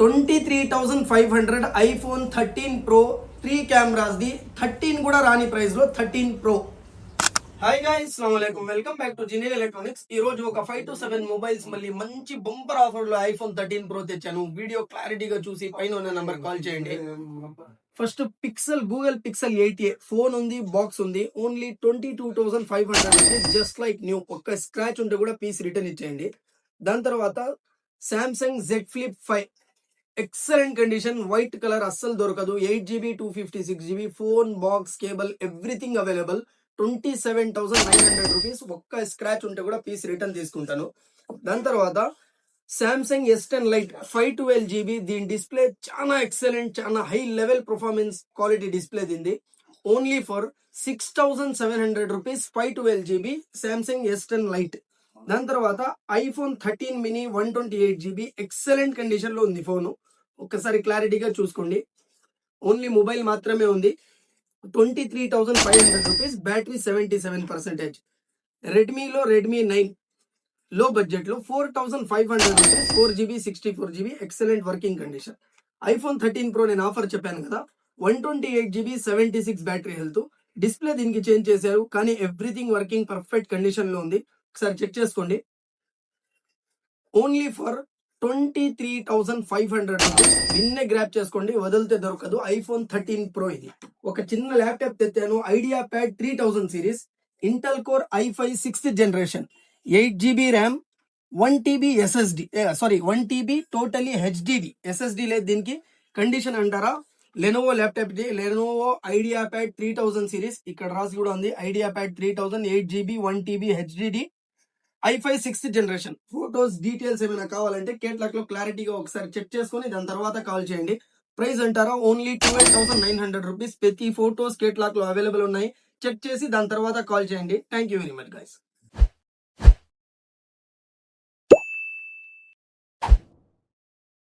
23,500 iPhone 13 pro 3 కెమెరాస్ది 13 కూడా రాని price లో 13 ప్రో. హాయ్ గైస్, అస్సలాము అలైకుం, వెల్కమ్ బ్యాక్ టు జినియల్ ఎలక్ట్రానిక్స్. ఈ రోజు ఒక 5 to 7 మొబైల్స్ మళ్ళీ మంచి బంపర్ ఆఫర్ లో ఐఫోన్ 13 ప్రో తెచ్చాను. వీడియో క్లారిటీగా చూసి పైన ఉన్న నంబర్ కాల్ చేయండి. First pixel, Google pixel 8a phone ఉంది, బాక్స్ ఉంది. Only 22,500 just like new. ఒక్క స్క్రాచ్ ఉంటే కూడా పీస్ రిటర్న్ ఇచ్చేయండి. దాని తర్వాత Samsung Z flip 5 excellent condition, white colour, అస్సలు దొరకదు. 8GB 256GB phone, box, cable everything available. 27,900 rupees. ఒక్క స్క్రాచ్ ఉంటే కూడా పీస్ రిటర్న్ తీసుకుంటాను. దాని తర్వాత సామ్సంగ్ S10 లైట్ 512GB. దీని డిస్ప్లే చాలా ఎక్సలెంట్, చాలా high level performance quality display దీనిది. Only for 6,700 rupees 512GB Samsung S10 lite. దాని తర్వాత iPhone 13 mini 128GB excellent condition లో ఉంది ఫోను. ఒక్కసారి క్లారిటీగా చూసుకోండి. ఓన్లీ మొబైల్ మాత్రమే ఉంది. 23,500 రూపీస్, బ్యాటరీ 77%. రెడ్మీలో రెడ్మీ 9 లో బడ్జెట్ లో 4,500 rupees, 4GB 64GB excellent working condition. IPhone 13 pro నేను ఆఫర్ చెప్పాను కదా, 128GB 76 బ్యాటరీ హెల్త్. డిస్ప్లే దీనికి చేంజ్ చేశారు, కానీ ఎవ్రీథింగ్ వర్కింగ్ పర్ఫెక్ట్ కండిషన్ లో ఉంది. ఒకసారి చెక్ చేసుకోండి. Only for 23,500 rupees. నిన్నే గ్రాప్ చేసుకోండి, వదిలితే దొరకదు. ఐఫోన్ 13 ప్రో ఇది. ఒక చిన్న ల్యాప్టాప్ తెచ్చాను, idea pad 3000 series, Intel core i5 6th generation, 8GB RAM, 1TB SSD, 1TB totally HDD. SSD లేదు దీనికి. కండిషన్ అంటారా, లెనోవో ల్యాప్టాప్ ఇది. లెనోవో ఐడియా ప్యాడ్ 3000 సిరీస్, ఇక్కడ రాసి కూడా ఉంది idea pad 3000, 8GB 1TB HDD, i5 6th generation. Photos details ఏమైనా కావాలంటే కేట్లాక్ లో క్లారిటీగా ఒకసారి చెక్ చేసుకుని దాని తర్వాత కాల్ చేయండి. ప్రైస్ అంటారా, ఓన్లీ 12,900 రూపీస్. ప్రతి ఫోటోస్ కేట్లాక్ లో అవైలబుల్ ఉన్నాయి. చెక్ చేసి దాని తర్వాత కాల్ చేయండి. Thank you very much guys.